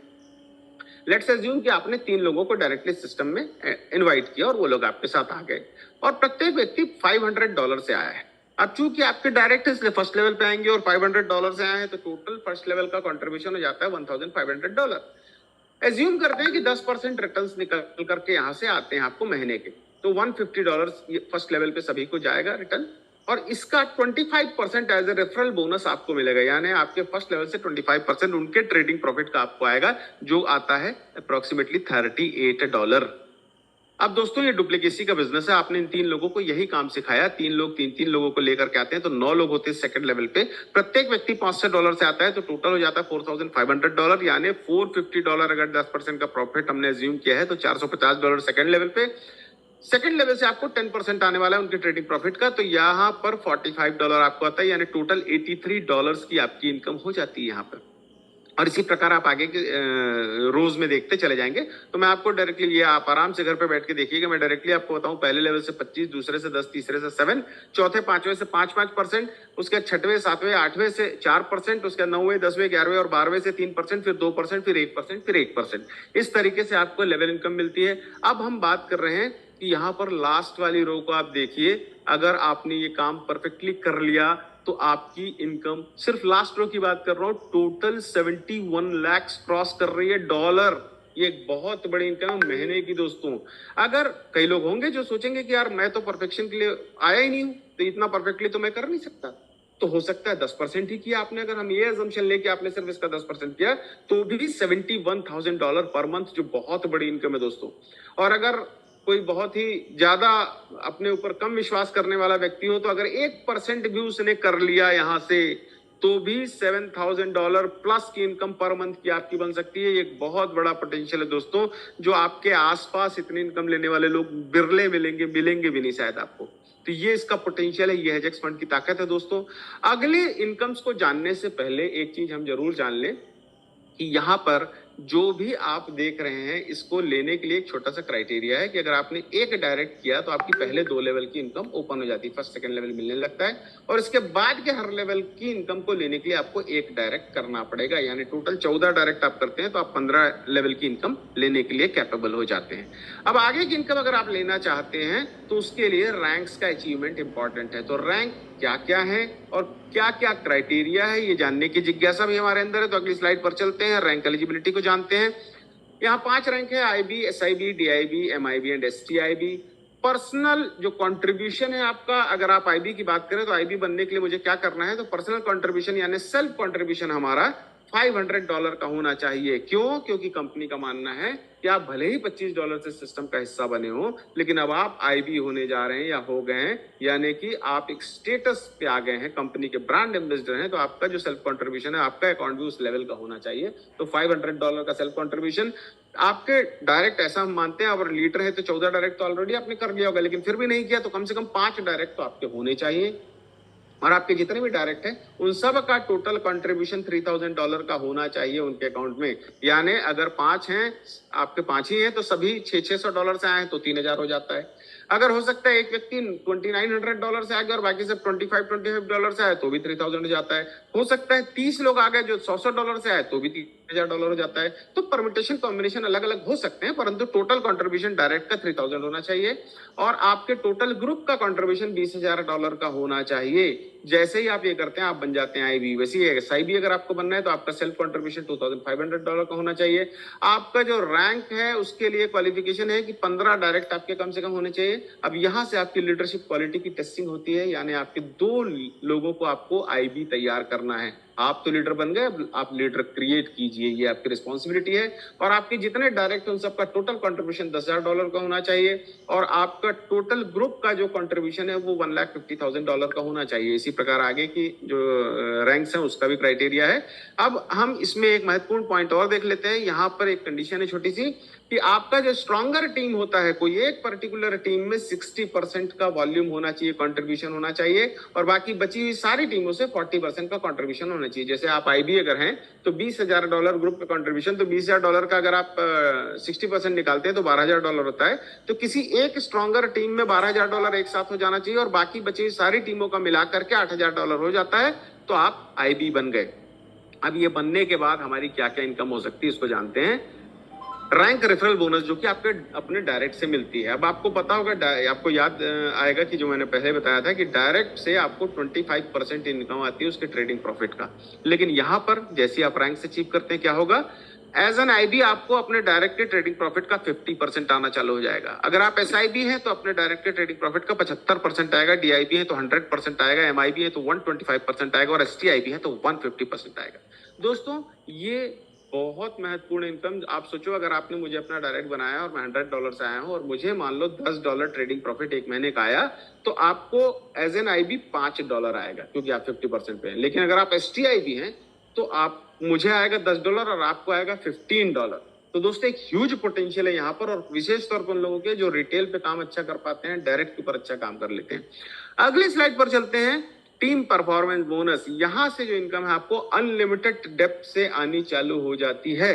Speaker 1: लेट्स अज्यूम कि आपने 3 लोगों को डायरेक्टली सिस्टम में इनवाइट किया और वो लोग आपके साथ आ गए और प्रत्येक व्यक्ति $500 से आया है। अब चूंकि आपके डायरेक्ट इसलिए फर्स्ट लेवल पे आएंगे और $500 से आए हैं, तो टोटल फर्स्ट लेवल का कंट्रीब्यूशन हो जाता है $1500। एज्यूम करते हैं कि 10% रिटर्न्स निकल करके यहाँ से आते हैं आपको महीने के, तो $150 फर्स्ट लेवल पे सभी को जाएगा रिटर्न, और इसका 25% एज ए रेफरल बोनस आपको मिलेगा, यानी आपके फर्स्ट लेवल से 25% उनके ट्रेडिंग प्रॉफिट का आपको आएगा, जो आता है अप्रोक्सीमेटली $38। अब दोस्तों ये डुप्लीकेसी का बिजनेस है, आपने इन 3 लोगों को यही काम सिखाया, 3 लोग 3 लोगों को लेकर के आते हैं, तो 9 लोग होते हैं सेकंड लेवल पे, प्रत्येक व्यक्ति $500 से आता है, तो टोटल हो जाता है $4500, यानी $450 अगर 10% का प्रॉफिट हमने एज्यूम किया है तो $450 सेकंड लेवल पे। सेकंड लेवल से आपको 10% आने वाला है उनके ट्रेडिंग प्रॉफिट का, तो यहाँ पर $45 आपको आता है, यानी टोटल $83 की आपकी इनकम हो जाती है यहाँ पर। और इसी प्रकार आप आगे के रोज में देखते चले जाएंगे। तो मैं आपको डायरेक्टली, ये आप आराम से घर पे बैठ के देखिएगा, मैं डायरेक्टली आपको बताऊं, पहले लेवल से 25, दूसरे से 10, तीसरे से 7, चौथे 5वें से 5%, उसके 6वें 7वें 8वें से 4%, उसके 9वें 10वें 11वें और 12वें से 3%, फिर 2%, फिर 1%, फिर 1%। इस तरीके से आपको लेवल इनकम मिलती है। अब हम बात कर रहे हैं कि यहाँ पर लास्ट वाली रो को आप देखिए, अगर आपने ये काम परफेक्टली कर लिया तो आपकी इनकम, सिर्फ लास्ट रो की बात कर रहा हूं, टोटल 71 लाख क्रॉस कर रही है डॉलर। ये एक बहुत बड़ी इनकम है महीने की दोस्तों। अगर कई लोग होंगे जो सोचेंगे कि यार मैं तो परफेक्शन के लिए आया ही नहीं हूं, तो इतना परफेक्टली तो मैं कर नहीं सकता, तो हो सकता है 10% ही किया आपने। अगर हम ये अजम्पशन लेके आपने सिर्फ इसका 10% किया तो भी $71,000 पर मंथ, जो बहुत बड़ी इनकम है दोस्तों। और अगर कोई बहुत ही ज्यादा अपने ऊपर कम विश्वास करने वाला व्यक्ति हो, तो अगर 1% भी उसने कर लिया यहां से, तो भी $7,000 प्लस की इनकम पर मंथ की आपकी बन सकती है। एक बहुत बड़ा पोटेंशियल है दोस्तों, जो आपके आसपास इतनी इनकम लेने वाले लोग बिरले मिलेंगे भी नहीं शायद आपको। तो ये इसका पोटेंशियल है, ये हेजेक्स फंड की ताकत है दोस्तों। अगले इनकम्स को जानने से पहले एक चीज हम जरूर जान लें कि यहाँ पर जो भी आप देख रहे हैं, इसको लेने के लिए एक छोटा सा क्राइटेरिया है कि अगर आपने एक डायरेक्ट किया तो आपकी पहले 2 लेवल की इनकम ओपन हो जाती है, फर्स्ट सेकंड लेवल मिलने लगता है, और इसके बाद के हर लेवल की इनकम को लेने के लिए आपको एक डायरेक्ट करना पड़ेगा, यानी टोटल 14 डायरेक्ट आप करते हैं तो आप 15 लेवल की इनकम लेने के लिए कैपेबल हो जाते हैं। अब आगे की इनकम अगर आप लेना चाहते हैं तो उसके लिए रैंक्स का अचीवमेंट इंपॉर्टेंट है। तो रैंक क्या क्या है और क्या क्या क्राइटेरिया है, ये जानने की जिज्ञासा भी हमारे अंदर है। तो अगली स्लाइड पर चलते हैं, रैंक एलिजिबिलिटी को जानते हैं। यहाँ 5 रैंक है, IB, SIB, DIB, MIB and STIB। Personal जो कंट्रीब्यूशन है आपका, अगर आप IB की बात करें तो IB बनने के लिए मुझे क्या करना है, तो पर्सनल कंट्रीब्यूशन यानी सेल्फ कंट्रीब्यूशन हमारा $500 का होना चाहिए। क्यों? क्योंकि कंपनी का मानना है कि आप भले ही $25 से सिस्टम का हिस्सा बने हो, लेकिन अब आप IB होने जा रहे हैं या हो गए हैं, यानी कि आप एक स्टेटस पे आ गए हैं, कंपनी के ब्रांड एम्बेसडर हैं, तो आपका जो सेल्फ कंट्रीब्यूशन है, आपका अकाउंट भी उस लेवल का होना चाहिए। तो $500 का सेल्फ कंट्रीब्यूशन आपके डायरेक्ट, ऐसा हम मानते हैं, और लीडर है तो 14 डायरेक्ट तो ऑलरेडी आपने कर लिया होगा, लेकिन फिर भी नहीं किया तो कम से कम 5 डायरेक्ट तो आपके होने चाहिए। और आपके जितने भी डायरेक्ट हैं उन सब का टोटल कंट्रीब्यूशन $3,000 का होना चाहिए उनके अकाउंट में। यानी अगर 5 हैं, आपके 5 ही हैं, तो सभी $600 से आए तो 3,000 हो जाता है। अगर हो सकता है एक व्यक्ति $2,900 से आ गया और बाकी सब $25 से आए तो भी 3,000 हो जाता है। हो सकता है 30 लोग आ गए जो $100 से आए तो भी $3,000 हो जाता है। तो परमिटेशन कॉम्बिनेशन अलग अलग हो सकते हैं, परंतु टोटल कंट्रीब्यूशन डायरेक्ट का 3,000 होना चाहिए और आपके टोटल ग्रुप का कंट्रीब्यूशन $20,000 का होना चाहिए। जैसे ही आप ये करते हैं आप बन जाते हैं IB। वैसे ही SIB अगर आपको बनना है तो आपका सेल्फ कंट्रीब्यूशन $2,500 का होना चाहिए। आपका जो रैंक है उसके लिए क्वालिफिकेशन है कि 15 डायरेक्ट आपके कम से कम होने चाहिए। अब यहां से आपकी लीडरशिप क्वालिटी की टेस्टिंग होती है, यानी आपके 2 लोगों को आपको IB तैयार करना है। आप तो लीडर बन गए, अब आप लीडर क्रिएट कीजिए, ये आपकी रिस्पॉन्सिबिलिटी है। और आपके जितने डायरेक्ट उन सबका टोटल कंट्रीब्यूशन $10,000 का होना चाहिए, और आपका टोटल ग्रुप का जो कंट्रीब्यूशन है वो $1,50,000 का होना चाहिए। इसी प्रकार आगे की जो रैंक्स हैं उसका भी क्राइटेरिया है। अब हम इसमें एक महत्वपूर्ण पॉइंट और देख लेते हैं। यहाँ पर एक कंडीशन है छोटी सी, कि आपका जो स्ट्रॉन्गर टीम होता है, कोई एक पर्टिकुलर टीम में 60% का वॉल्यूम होना चाहिए, कंट्रीब्यूशन होना चाहिए, और बाकी बची हुई सारी टीमों से 40% का कंट्रीब्यूशन होना चाहिए। जैसे आप आईबी अगर हैं तो $20,000 ग्रुप का कंट्रीब्यूशन, तो $20,000 का अगर आप 60% निकालते हैं तो $12,000 होता है। तो किसी एक स्ट्रॉन्गर टीम में $12,000 एक साथ हो जाना चाहिए, और बाकी बची हुई सारी टीमों का मिला करके $8,000 हो जाता है, तो आप आईबी बन गए। अब ये बनने के बाद हमारी क्या क्या इनकम हो सकती है इसको जानते हैं। रैंक रेफरल बोनस, जो कि आपके अपने डायरेक्ट से मिलती है। अब आपको पता होगा, आपको याद आएगा कि जो मैंने पहले बताया था कि डायरेक्ट से आपको 25% इनकम आती है उसके ट्रेडिंग प्रॉफिट का। लेकिन यहां पर जैसे आप रैंक से अचीव करते हैं क्या होगा, एज एन आईबी आपको अपने डायरेक्ट के ट्रेडिंग प्रॉफिट का 50% आना चालू हो जाएगा। अगर आप एसआईबी हैं तो अपने डायरेक्ट के ट्रेडिंग प्रॉफिट का 75% आएगा, डीआईबी है तो 100% आएगा, एमआईबी है तो 125% आएगा, और एसटीआईबी है तो 150% आएगा। दोस्तों ये बहुत महत्वपूर्ण इनकम। आप सोचो, अगर आपने मुझे अपना डायरेक्ट बनाया और मैं $100 से आया हूं, और मुझे मान लो $10 ट्रेडिंग प्रॉफिट एक महीने का आया, तो आपको एज एन आईबी $5 आएगा, क्योंकि आप 50% पे हैं। लेकिन अगर आप एसटीआईबी हैं तो आप मुझे आएगा $10 और आपको आएगा $15। तो दोस्तों एक ह्यूज पोटेंशियल है यहाँ पर, और विशेष तौर पर उन लोगों के जो रिटेल पे काम अच्छा कर पाते हैं, डायरेक्ट के ऊपर अच्छा काम कर लेते हैं। अगली स्लाइड पर चलते हैं। टीम परफॉर्मेंस बोनस, यहां से जो इनकम है आपको अनलिमिटेड डेप्थ से आनी चालू हो जाती है।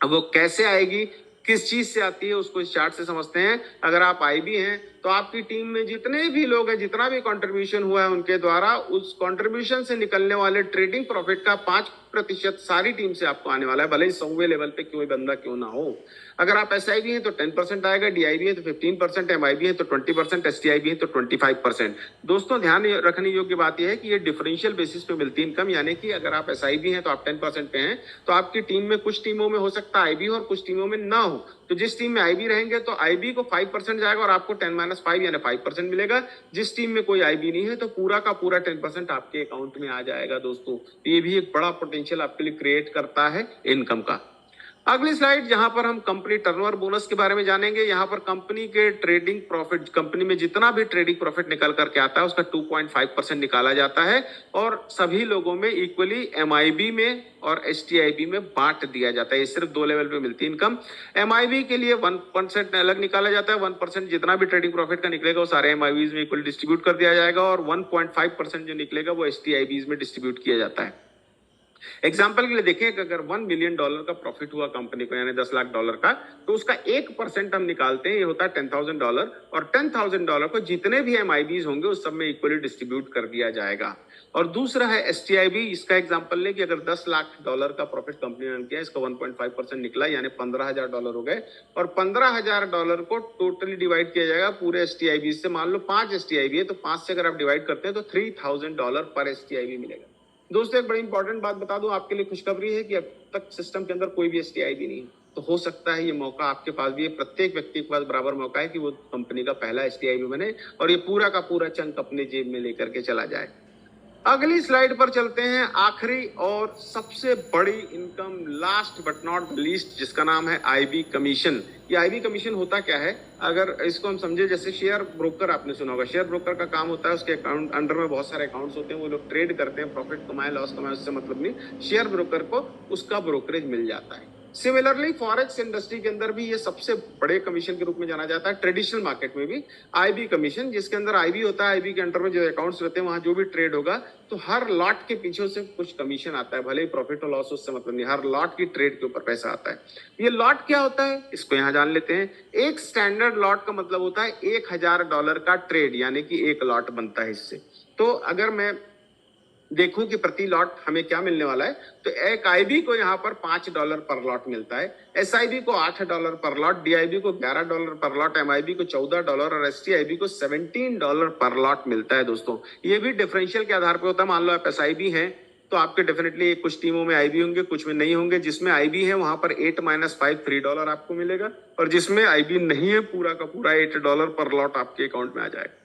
Speaker 1: अब वो कैसे आएगी, किस चीज से आती है, उसको इस चार्ट से समझते हैं। अगर आप आईबी हैं तो आपकी टीम में जितने भी लोग हैं, जितना भी कंट्रीब्यूशन हुआ है उनके द्वारा, उस कंट्रीब्यूशन से निकलने वाले ट्रेडिंग प्रॉफिट का 5% सारी टीम से आपको आने वाला है, भले ही 100वें लेवल पे कोई बंदा क्यों ना हो। अगर आप एसआईबी हैं तो 10% आएगा, डीआईबी है तो 15%, एमआईबी है तो 20%, एसटीआईबी है तो 25%। दोस्तों ध्यान रखने योग्य बात यह है कि ये डिफरेंशियल बेसिस पे मिलती है इनकम, यानी कि अगर आप एसआईबी हैं तो आप 10% पे हैं, तो आपकी टीम में कुछ टीमों में हो सकता है आईबी हो और कुछ टीमों में ना हो। तो जिस टीम में आईबी रहेंगे तो आईबी को 5% जाएगा और आपको 10-5 यानी 5% मिलेगा। जिस टीम में कोई आईबी नहीं है तो पूरा का पूरा 10% आपके अकाउंट में आ जाएगा। दोस्तों ये भी एक बड़ा पोटेंशियल आपके लिए क्रिएट करता है इनकम का। अगली स्लाइड जहां पर हम कंपनी टर्नओवर बोनस के बारे में जानेंगे। यहां पर कंपनी के ट्रेडिंग प्रॉफिट, कंपनी में जितना भी ट्रेडिंग प्रॉफिट निकल करके आता है उसका 2.5% निकाला जाता है, और सभी लोगों में इक्वली एमआईबी में और एसटीआईबी में बांट दिया जाता है। ये सिर्फ 2 लेवल पे मिलती है इनकम। एमआईबी के लिए 1% अलग निकाला जाता है, 1% जितना भी ट्रेडिंग प्रॉफिट का निकलेगा वो सारे एमआईबीज में इक्वल डिस्ट्रीब्यूट कर दिया जाएगा, और 1.5% जो निकलेगा वो एसटीआईबीज में डिस्ट्रीब्यूट किया जाता है। एग्जाम्पल के लिए देखें कि अगर $1 मिलियन का प्रॉफिट हुआ कंपनी को, यानी $10 लाख का, तो उसका 1% हम निकालते हैं, ये होता है $10,000, और $10,000 को जितने भी एमआईबीज होंगे उस सब में इक्वली डिस्ट्रीब्यूट कर दिया जाएगा। और दूसरा है एसटीआईबी। इसका एग्जांपल ले कि अगर $10 लाख का प्रॉफिट कंपनी ने किया, इसका 1.5% निकला, यानी $15,000 हो गए, और $15,000 को टोटली डिवाइड किया जाएगा पूरे एसटीआईबी से। मान लो 5 एसटीआईबी है तो 5 से अगर आप डिवाइड करते हैं तो $3,000 पर एसटीआईबी मिलेगा। दोस्तों एक बड़ी इंपॉर्टेंट बात बता दूं, आपके लिए खुशखबरी है कि अब तक सिस्टम के अंदर कोई भी एसटीआईबी नहीं है, तो हो सकता है ये मौका आपके पास भी है। प्रत्येक व्यक्ति के पास बराबर मौका है कि वो कंपनी का पहला एसटीआईबी बने और ये पूरा का पूरा चंक अपने जेब में लेकर के चला जाए। अगली स्लाइड पर चलते हैं। आखिरी और सबसे बड़ी income, last but not the least, जिसका नाम है आईबी कमीशन। ये आईबी कमीशन होता क्या है, अगर इसको हम समझे जैसे शेयर ब्रोकर, आपने सुना होगा, शेयर ब्रोकर का काम होता है, उसके अकाउंट अंडर में बहुत सारे अकाउंट्स होते हैं, वो लोग ट्रेड करते हैं, प्रॉफिट कमाए लॉस कमाए उससे मतलब नहीं, शेयर ब्रोकर को उसका ब्रोकरेज मिल जाता है। सिमिलरली फॉरेक्स इंडस्ट्री के अंदर भी ये सबसे बड़े कमीशन के रूप में जाना जाता है। ट्रेडिशनल मार्केट में भी आईबी कमीशन, जिसके अंदर आईबी होता है, आईबी के अंडर में जो अकाउंट्स रहते हैं वहां जो भी ट्रेड होगा तो हर लॉट के पीछे से कुछ कमीशन आता है, भले ही प्रॉफिट और लॉस उससे मतलब नहीं, हर लॉट की ट्रेड के ऊपर पैसा आता है। ये लॉट क्या होता है इसको यहाँ जान लेते हैं। एक स्टैंडर्ड लॉट का मतलब होता है $1,000 का ट्रेड, यानी कि एक लॉट बनता है इससे। तो अगर मैं देखूं कि प्रति लॉट हमें क्या मिलने वाला है, तो एक आईबी को यहाँ पर $5 पर लॉट मिलता है, एसआईबी को $8 पर लॉट, डीआईबी को $11 पर लॉट, एमआईबी को $14 और एसटीआईबी को $17 पर लॉट मिलता है। दोस्तों ये भी डिफरेंशियल के आधार पर होता है। मान लो आप एसआईबी हैं तो आपके डेफिनेटली कुछ टीमों में आईबी होंगे, कुछ में नहीं होंगे। जिसमें आईबी है वहां पर 8-5 $3 आपको मिलेगा, और जिसमें आईबी नहीं है पूरा का पूरा $8 पर लॉट आपके अकाउंट में आ जाएगा।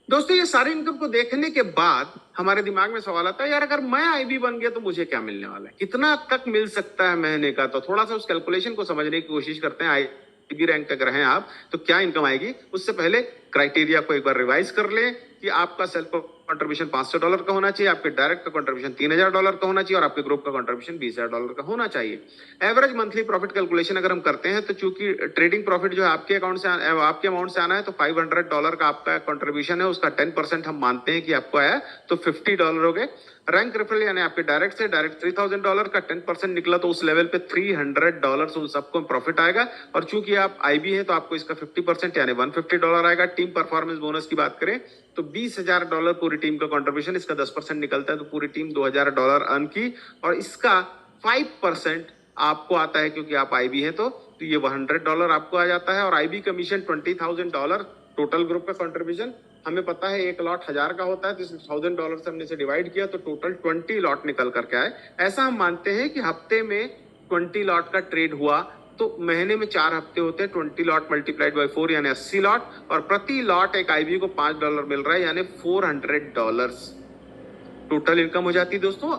Speaker 1: दोस्तों ये सारे इनकम को देखने के बाद हमारे दिमाग में सवाल आता है, यार अगर मैं आईबी बन गया तो मुझे क्या मिलने वाला है, कितना तक मिल सकता है महीने का। तो थोड़ा सा उस कैलकुलेशन को समझने की कोशिश करते हैं। आईबी रैंक अगर हैं आप तो क्या इनकम आएगी। उससे पहले क्राइटेरिया को एक बार रिवाइज कर लें कि आपका सेल्फ कंट्रीब्यूशन $500 का होना चाहिए, आपके डायरेक्ट का कंट्रीब्यूशन $3000 का होना चाहिए और आपके ग्रुप का कंट्रीब्यूशन $20000 का होना चाहिए। एवरेज मंथली प्रॉफिट कैलकुलेशन अगर हम करते हैं तो चूंकि ट्रेडिंग प्रॉफिट जो है आपके अकाउंट से आपके अमाउंट से आना है, तो $500 का आपका कंट्रीब्यूशन है, उसका 10% हम मानते हैं कि आपको आया, तो $50 हो गए। रैंक रेफरल यानी आपके डायरेक्ट से डायरेक्ट $3000 का 10% निकला, तो उस लेवल पे $300 उन सबको प्रॉफिट आएगा। और चूंकि आप आईबी है तो आपको इसका 50% यानी $150 आएगा। टीम परफॉर्मेंस बोनस की बात करें तो $20000 पूरी टीम का कंट्रीब्यूशन, इसका 10% निकलता है, तो पूरी टीम $2000 अर्न की। और इसका 5% आपको आता है क्योंकि आप आईबी है, तो ये $100 आपको आ जाता है। और आईबी कमीशन $20000 टोटल ग्रुप का कंट्रीब्यूशन हमें पता है 1 लॉट 1000 का होता है, तो $1000 से हमने इसे डिवाइड किया तो टोटल 20 लॉट निकल करके आए। ऐसा हम मानते हैं कि हफ्ते में 20 लॉट का ट्रेड हुआ, तो महीने में 4 हफ्ते होते हैं, 20 लॉट मल्टीप्लाइड बाय 4 यानी 80 लॉट, और प्रति लॉट एक आईबी को $5 मिल रहा है यानी $400 टोटल इनकम हो जाती है दोस्तों,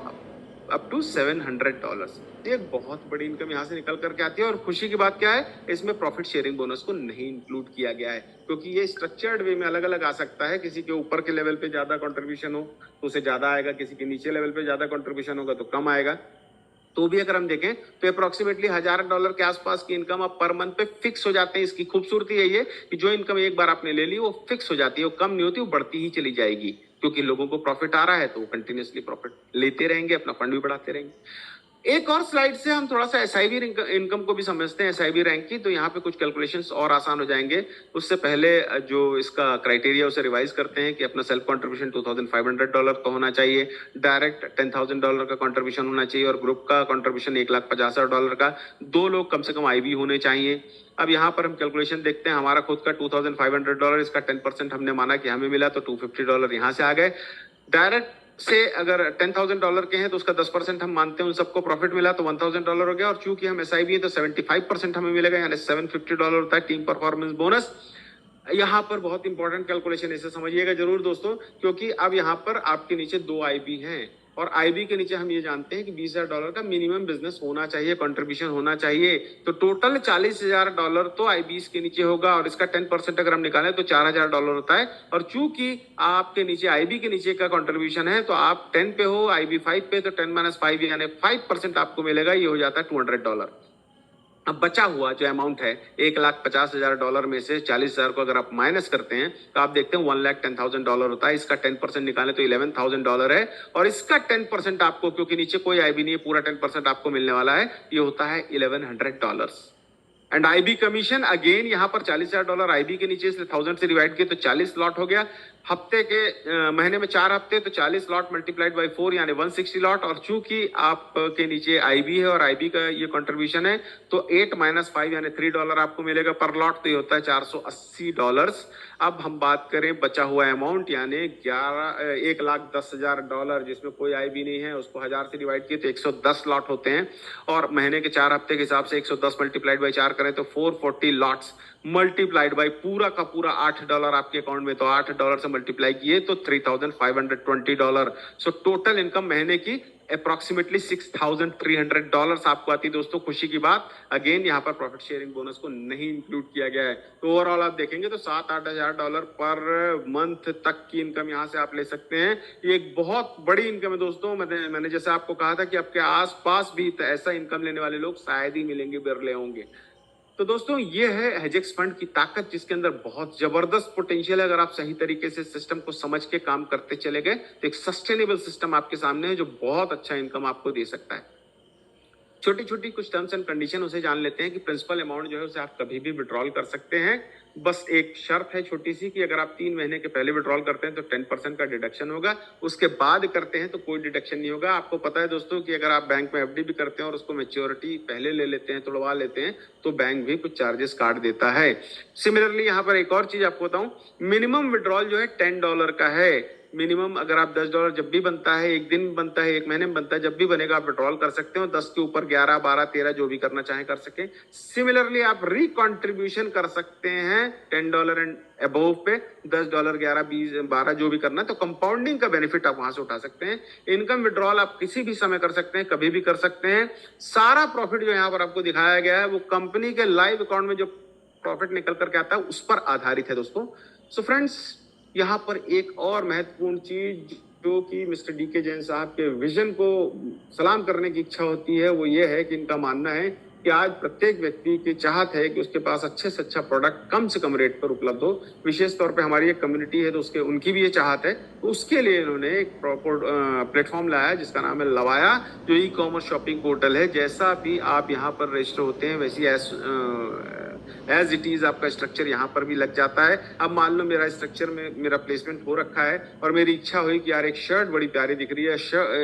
Speaker 1: अप टू $700। ये एक बहुत बड़ी इनकम यहाँ से निकल करके आती है। और खुशी की बात क्या है, इसमें प्रॉफिट शेयरिंग बोनस को नहीं इंक्लूड किया गया है, क्योंकि ये स्ट्रक्चर्ड वे में अलग अलग आ सकता है। किसी के ऊपर के लेवल पे ज्यादा कंट्रीब्यूशन हो तो उसे ज्यादा आएगा, किसी के नीचे लेवल पे ज्यादा कंट्रीब्यूशन होगा तो कम आएगा। तो भी अगर हम देखें तो अप्रोक्सीमेटली $1000 के आसपास की इनकम आप पर मंथ पे फिक्स हो जाते हैं। इसकी खूबसूरती यही है कि जो इनकम एक बार आपने ले ली वो फिक्स हो जाती है, वो कम नहीं होती, वो बढ़ती ही चली जाएगी, क्योंकि लोगों को प्रॉफिट आ रहा है तो वो कंटिन्यूसली प्रॉफिट लेते रहेंगे, अपना फंड भी बढ़ाते रहेंगे। एक और स्लाइड से हम थोड़ा सा एसआईबी इनकम को भी समझते हैं, एसआईबी रैंक की, तो यहाँ पे कुछ कैलकुलेशंस और आसान हो जाएंगे। उससे पहले जो इसका क्राइटेरिया उसे रिवाइज करते हैं कि अपना सेल्फ कंट्रीब्यूशन $2500 का होना चाहिए, डायरेक्ट $10000 का कंट्रीब्यूशन होना चाहिए और ग्रुप का कंट्रीब्यूशन $1,50,000 का। 2 लोग कम से कम आईबी होने चाहिए। अब यहाँ पर हम कैलकुलेशन देखते हैं, हमारा खुद का $2500, इसका 10% हमने माना कि हमें मिला, तो $250 यहाँ से आ गए। डायरेक्ट से अगर $10,000 के हैं तो उसका 10% हम मानते हैं, उन सबको प्रॉफिट मिला तो $1000 हो गया। और चूंकि हम एसआईबी है तो 75% हमें मिलेगा यानी $750 होता है टीम परफॉर्मेंस बोनस। यहाँ पर बहुत इंपॉर्टेंट कैलकुलेशन इसे समझिएगा जरूर दोस्तों, क्योंकि अब यहाँ पर आपके नीचे 2 आईबी हैं और आईबी के नीचे हम ये जानते हैं कि $20000 का मिनिमम बिजनेस होना चाहिए, कंट्रीब्यूशन होना चाहिए। तो टोटल $40000 तो आईबीज के नीचे होगा और इसका 10% अगर हम निकालें तो $4000 होता है। और चूंकि आपके नीचे आईबी के नीचे का कंट्रीब्यूशन है तो आप 10 पे हो, आईबी 5 पे, तो 10-5 यानी 5% आपको मिलेगा, ये हो जाता है $200। अब बचा हुआ जो अमाउंट है $1,50,000 में से 40,000 को अगर आप माइनस करते हैं तो आप देखते हैं $1,10,000 होता है। इसका 10% निकालें तो $11,000 है और इसका 10% आपको, क्योंकि नीचे कोई आईबी नहीं है, पूरा 10% आपको मिलने वाला है, ये होता है $1,100। एंड आईबी कमीशन अगेन यहाँ पर $40,000 आईबी के नीचे, इसलिए 1000 से डिवाइड किए तो 40 लॉट हो गया। हफ्ते के महीने में 4 हफ्ते तो 40 लॉट मल्टीप्लाइड बाय 4 यानी 160 लॉट। और चूंकि आपके नीचे आईबी है और आईबी का ये कंट्रीब्यूशन है तो 8 - 5 यानी $3 आपको मिलेगा पर लॉट, तो ये होता है $480। अब हम बात करें बचा हुआ अमाउंट यानी $1,10,000, जिसमें कोई आईबी नहीं है, उसको 1000 से डिवाइड किए तो 110 लॉट होते हैं। और महीने के 4 हफ्ते के हिसाब से 110 मल्टीप्लाइड बाय 4 करें तो 440 लॉट्स मल्टीप्लाइड बाय पूरा का पूरा $8 आपके अकाउंट में, तो $8 से मल्टीप्लाई किए तो $3,520। सो टोटल इनकम महीने की अप्रोक्सीमेटली $6,300 आपको आती है दोस्तों। खुशी की बात अगेन यहाँ पर प्रॉफिट शेयरिंग बोनस को नहीं इंक्लूड किया गया है। तो ओवरऑल आप देखेंगे तो $7-8 हजार पर मंथ तक की इनकम यहाँ से आप ले सकते हैं। ये एक बहुत बड़ी इनकम है दोस्तों। मैंने जैसे आपको कहा था कि आपके आसपास भी ऐसा इनकम लेने वाले लोग शायद ही मिलेंगे, बिरले होंगे। तो दोस्तों ये है हेजेक्स फंड की ताकत, जिसके अंदर बहुत जबरदस्त पोटेंशियल है। अगर आप सही तरीके से सिस्टम को समझ के काम करते चले गए तो एक सस्टेनेबल सिस्टम आपके सामने है जो बहुत अच्छा इनकम आपको दे सकता है। छोटी छोटी कुछ टर्म्स एंड कंडीशन उसे जान लेते हैं कि प्रिंसिपल अमाउंट जो है उसे आप कभी भी विड्रॉल कर सकते हैं। बस एक शर्त है छोटी सी कि अगर आप 3 महीने के पहले विड्रॉल करते हैं तो 10% का डिडक्शन होगा, उसके बाद करते हैं तो कोई डिडक्शन नहीं होगा। आपको पता है दोस्तों कि अगर आप बैंक में एफडी भी करते हैं और उसको मैच्योरिटी पहले ले लेते हैं, तोड़वा लेते हैं, तो बैंक भी कुछ चार्जेस काट देता है। सिमिलरली यहाँ पर एक और चीज आपको बताऊं, मिनिमम विड्रॉल जो है $10 का है। मिनिमम अगर आप $10 जब भी बनता है, एक दिन बनता है, एक महीने में बनता है, जब भी बनेगा आप विड्रॉल कर सकते हो। 10 के ऊपर 11, 12, 13 जो भी करना चाहें कर सकें। सिमिलरली आप रिकॉन्ट्रीब्यूशन कर सकते हैं $10 एंड अबोव पे, $10, 11, 20, 12 जो भी करना है, तो कंपाउंडिंग का बेनिफिट आप वहां से उठा सकते हैं। इनकम विड्रॉल आप किसी भी समय कर सकते हैं, कभी भी कर सकते हैं। सारा प्रॉफिट जो यहाँ पर आपको दिखाया गया है वो कंपनी के लाइव अकाउंट में जो प्रॉफिट निकल करके आता है उस पर आधारित है दोस्तों। सो फ्रेंड्स, यहाँ पर एक और महत्वपूर्ण चीज जो कि मिस्टर डी.के. जैन साहब के विजन को सलाम करने की इच्छा होती है वो ये है कि इनका मानना है कि आज प्रत्येक व्यक्ति की चाहत है कि उसके पास अच्छे से अच्छा प्रोडक्ट कम से कम रेट पर उपलब्ध हो। विशेष तौर पे हमारी एक कम्युनिटी है तो उसके उनकी भी ये चाहत है, तो उसके लिए इन्होंने एक प्रॉपर प्लेटफॉर्म लाया जिसका नाम है लवाया, जो ई कॉमर्स शॉपिंग पोर्टल है। जैसा भी आप यहाँ पर रजिस्टर होते हैं वैसी एज इट इज आपका स्ट्रक्चर यहाँ पर भी लग जाता है। अब मान लो मेरा स्ट्रक्चर में मेरा प्लेसमेंट हो रखा है और मेरी इच्छा हुई कि यार एक शर्ट बड़ी प्यारी दिख रही है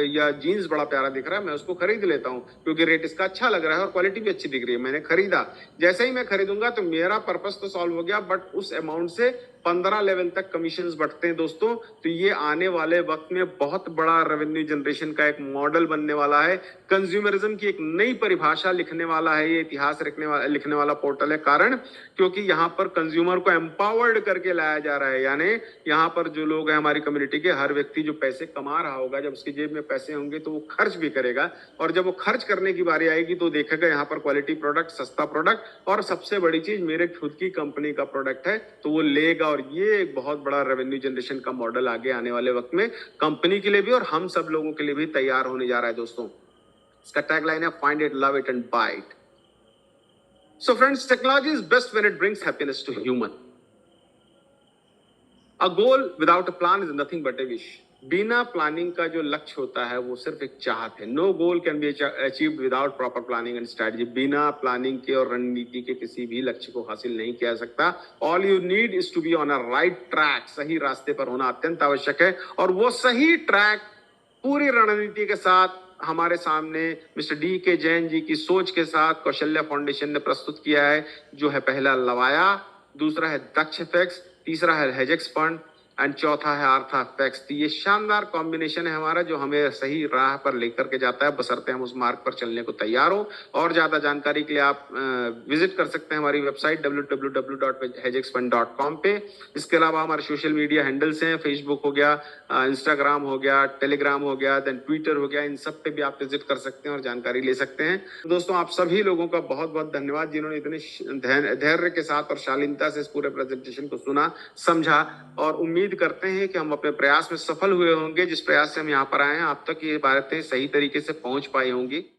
Speaker 1: या जीन्स बड़ा प्यारा दिख रहा है, मैं उसको खरीद लेता हूँ क्योंकि रेट इसका अच्छा लग रहा है और क्वालिटी भी अच्छी दिख रही है, मैंने खरीदा। जैसे ही मैं खरीदूंगा तो मेरा पर्पस तो सॉल्व हो गया, बट उस अमाउंट से 15 लेवल तक कमीशंस बढ़ते हैं दोस्तों। तो ये आने वाले वक्त में बहुत बड़ा रेवेन्यू जनरेशन का एक मॉडल बनने वाला है। कंज्यूमरिज्म की एक नई परिभाषा लिखने वाला है, ये इतिहास लिखने वाला पोर्टल है। कारण क्योंकि यहाँ पर कंज्यूमर को एम्पावर्ड करके लाया जा रहा है, यानी यहाँ पर जो लोग हैं हमारी कम्युनिटी के, हर व्यक्ति जो पैसे कमा रहा होगा, जब उसकी जेब में पैसे होंगे तो वो खर्च भी करेगा, और जब वो खर्च करने की बारी आएगी तो देखेगा यहाँ पर क्वालिटी प्रोडक्ट, सस्ता प्रोडक्ट, और सबसे बड़ी चीज मेरे खुद की कंपनी का प्रोडक्ट है तो वो लेगा। और ये एक बहुत बड़ा रेवेन्यू जनरेशन का मॉडल आगे आने वाले वक्त में कंपनी के लिए भी और हम सब लोगों के लिए भी तैयार होने जा रहा है दोस्तों। इसका टैगलाइन है find it, love it and buy it. So friends, technology is best when it brings happiness to human. A goal without a plan is nothing but a wish. बिना प्लानिंग का जो लक्ष्य होता है वो सिर्फ एक चाहत है। No goal can be achieved without proper planning and strategy. बिना प्लानिंग के और रणनीति के किसी भी लक्ष्य को हासिल नहीं किया जा सकता। All you need is to be on a right track. सही रास्ते पर होना अत्यंत आवश्यक है, और वो सही ट्रैक पूरी रणनीति के साथ हमारे सामने मिस्टर डी.के. जैन जी की सोच के साथ कौशल्या फाउंडेशन ने प्रस्तुत किया है, जो है पहला लवाया, दूसरा है दक्ष एफेक्स, तीसरा है हेजेक्स फंड एंड चौथा है आर्था एफेक्स। तो ये शानदार कॉम्बिनेशन है हमारा जो हमें सही राह पर लेकर के जाता है, बशर्ते हम उस मार्ग पर चलने को तैयार हो। और ज्यादा जानकारी के लिए आप विजिट कर सकते हैं हमारी वेबसाइट www.hexfund.com पे। इसके अलावा हमारे सोशल मीडिया हैंडल्स हैं, फेसबुक हो गया, इंस्टाग्राम हो गया, टेलीग्राम हो गया, देन ट्विटर हो गया, इन सब पे भी आप विजिट कर सकते हैं और जानकारी ले सकते हैं। दोस्तों, आप सभी लोगों का बहुत बहुत धन्यवाद जिन्होंने इतने धैर्य के साथ और शालीनता से इस पूरे प्रेजेंटेशन को सुना, समझा, और उम्मीद करते हैं कि हम अपने प्रयास में सफल हुए होंगे। जिस प्रयास से हम यहाँ पर आए हैं आप तक ये बातें सही तरीके से पहुंच पाई होंगी।